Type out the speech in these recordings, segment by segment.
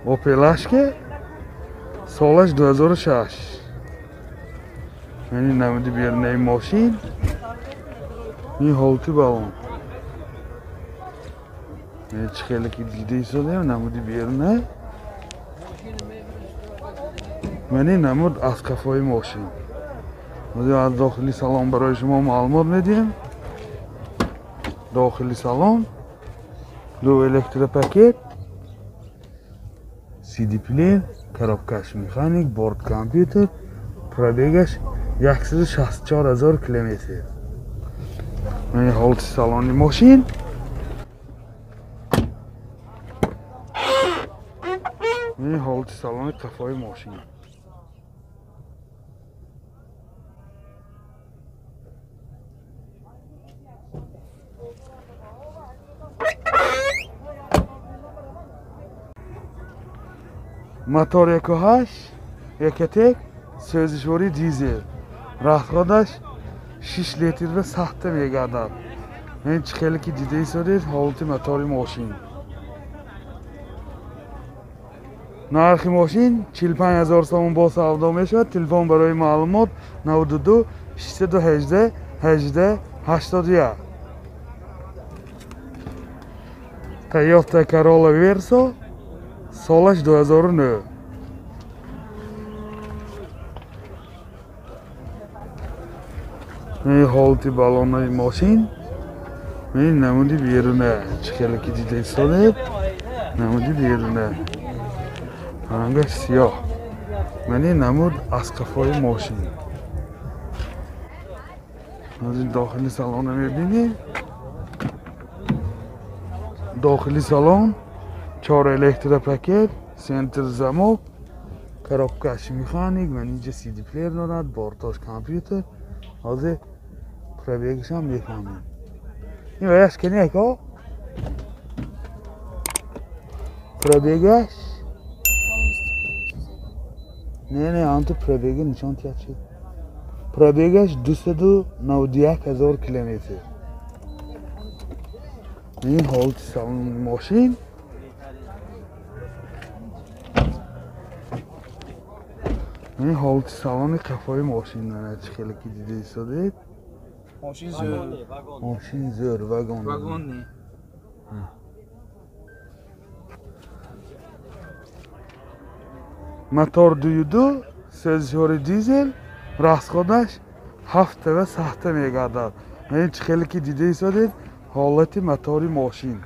Opel Ashka سالش 2006 یعنی نمودی بیرونه این ماشین این حالتی بالون یعنی چه خیلی که دیده ایستاده نمودی بیرونه یعنی نمود از کفای ماشین از داخلی سالن برای شما معلومات میدیم داخلی سالن دو الکتروپاکت CD player коробкаш механик борд компьютер пробегаш 164,000 километр این حالت سالن ماشین این حالت سالن قفای ماشین мотор 1.8 1.1 سوزشوری دیزل رفتگاهش 6 لیتر و سخت میگردد این چه خیلی که دیده ایستادید حالت موتور ماشین نرخ ماشین 45,000 سوم با سودا میشود تلفن برای معلومات 92 618 18 81 Toyota Corolla Verso سالش 2009 این حالتی بالون ماشین این نمودی بیرونه چه خیلی که دیده ایستاده نمودی بیرونه رنگش سیاه این نمود از کفای ماشین از این داخلی سالن میبینی داخلی سالن 4 الکتروپاکت سنتر زمک коробкаш механик و اینجا CD player دارد برداشت کامپیوتر از پروبیگش هم میفهمیم این ویش کنی که پروبیگش نه آنتو پروبیگ نشان تیاد شد پروبیگش 291,000 کیلومتر این حالت سالن ماشین این حالت سالن قفای ماشین چه خیلی که دیده ایستاده ماشین زور واگن نه موتور 2.2 سوزشوری دیزل رفتگاهش 7 و سخت میگردد این چه خیلی که دیده ایستاده حالت موتور ماشین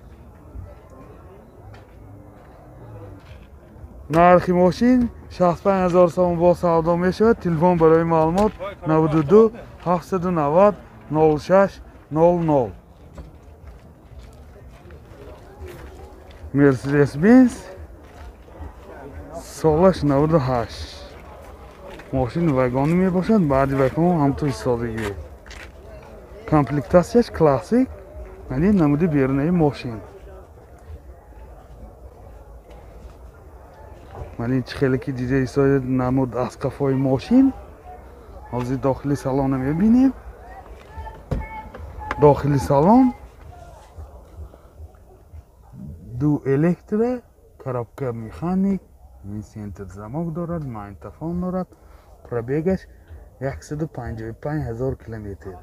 نرخ ماشین 65,000 سوم با سودا میشود تلفن برای معلومات 92 790 06 00 مرسدس بنز سالش 98 ماشین واگن می باشد بعد واگن هم تو ایستادگی کامپلکتاسیش کلاسیک یعنی نمود بیرونه ماشین این چه خیلی که دیده ایستاده نمود از کفای ماشین از داخلی سالن میبینیم داخلی سالن دو الکتره коробка مکانیک این سنتر زمک دارد مایتافون دارد پروبیگش 155,000 کیلومتر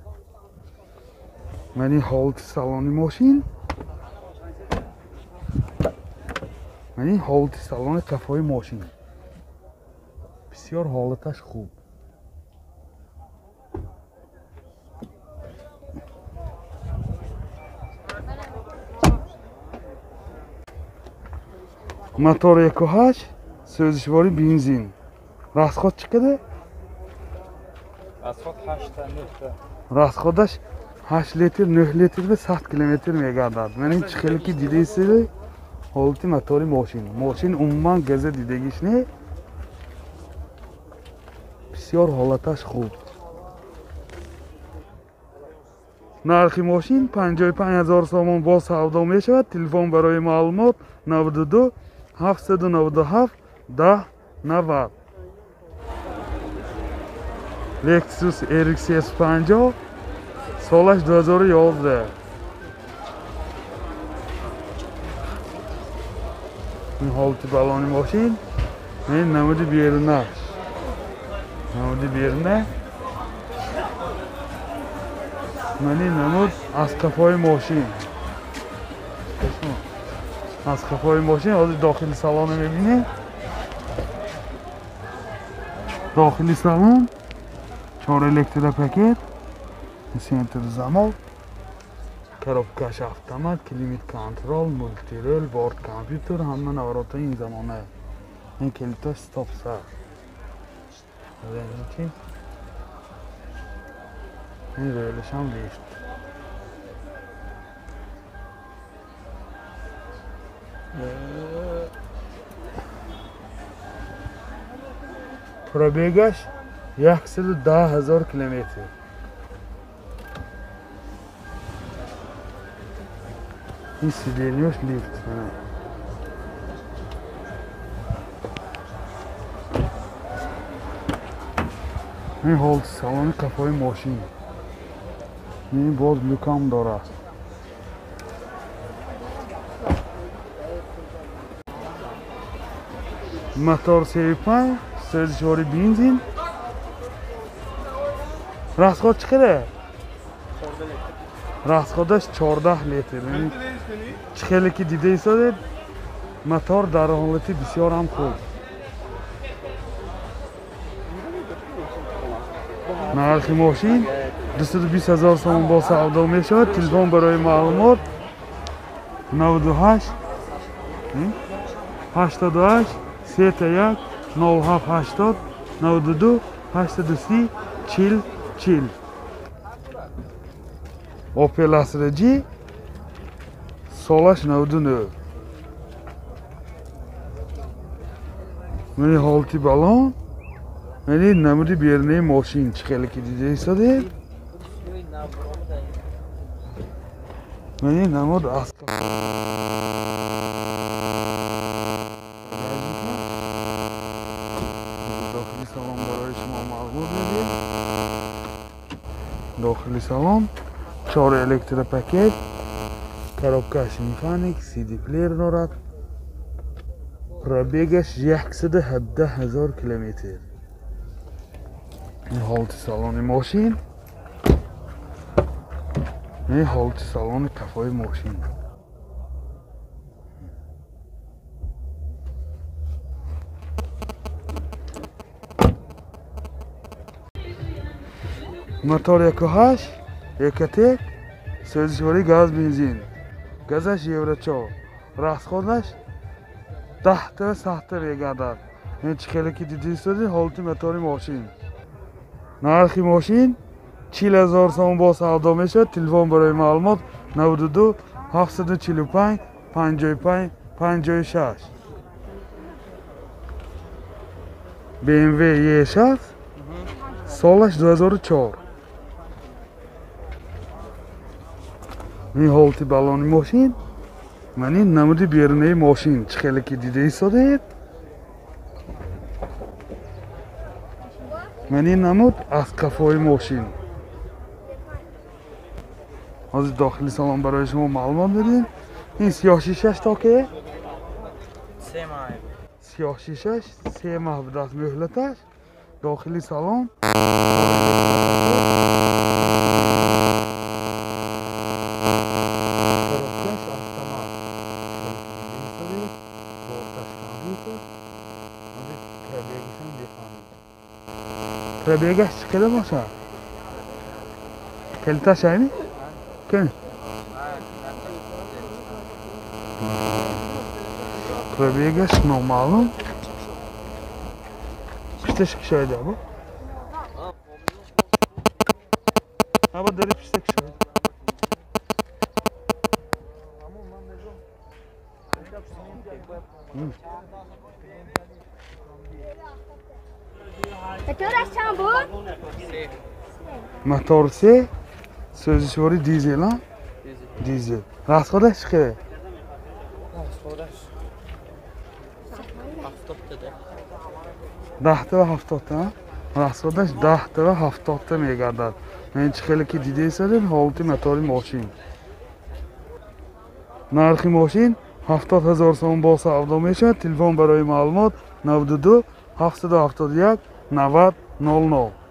این حالت سالن ماشین این حالت سالن قفای ماشین بسیار حالتش خوب موتور 1.8 سوزشوری بنزین رستخواد چقدر؟ رستخواد 8 رستخوادش 8 لیتر 9 لیتر و 100 کیلومتر میگردد این چه خیلی که دیده ایستاده حالت موتور ماشین عموما گازه دیدگیش نه بسیار حالتش خوب نرخ ماشین 55,000 سوم با سودا می شود تلفن برای معلومات 92 797 10 90 لکسوس RX 50 سالش 2011 این حالت بالانی ماشین این نمودی بیرونه منی نمود از کفای ماشین از کفای ماشین از داخل سالن میبینه داخلی سالن 4 الکتر پاکت سنتر زمان коробкаш автомат климат контрол мультирол борд компьютер ҳама наворота ин замона ин килиташ стоп сар ин рӯлашам лифт пробегаш 110 000 километр این سیدلیوش لیفت این هولد سالن کفای ماشین این باز لوکام داره موتور 35 سرجوری بنزین راستخود چقدره؟ راستخودش 14 لیتر خیلی که دیده ایستاده موتور در حالتی بسیار هم خوب نرخ ماشین 220,000 سوم با سودا میشود تلفن برای معلومات 98 88 31 0780 92 83 40 40 Opel Astra G Solaş 99 Meni halti balon Meni namudi birine maşin çıkalı ki diye istedi Meni namud aska Dakhili salon برای شما معلومات میدیم داخلی سالن 4 الکتر پاکت коробкаш механик CD плеер дорад пробегаш 117,000 километр ин ҳолати салони мошин ин ҳолати салони кафои мошин мотор 1.8 1.1 سوزشوری گاز بنزین گازش یورو 4 расходаш 10 تا сахта мегардад ин чӣ хеле ки диди истоди ҳолати мотори мошин нархи мошин 40,000 сом бо савдо мешавад телефон барои маълумот 92 745 55 56 BMW E6 солаш 2004 این حالتی بالانی ماشین من این نمودی بیرونه ماشین چه خیلی که دیده ایستادید من این نمود از کفای ماشین از داخلی سالن برای شما معلومات بدیم این سیاه شیشش تا که 3 ماه سیاه شیشش 3 ماه به دست مهلتش داخلی سالن Prebiegaš kada možda? Kelitaš aynı? Kene? Prebiegaš normalno. Pişteş kişaydı bu. Ama deri piştek kişaydı. چطورش چند بود؟ موتور 3 سوزشوری دیزل ها؟ دیزل راستخودش چقدره؟ راستخودش 10 تا و 70 تا راستخودش 10 تا و 70 تا میگردد این چه خیلی که دیده ایستادید حالتی موتوری ماشین نرخی ماشین 70,000 so'm bo'lsa avtomashin. Telefon برای ma'lumot 92 771 90 00.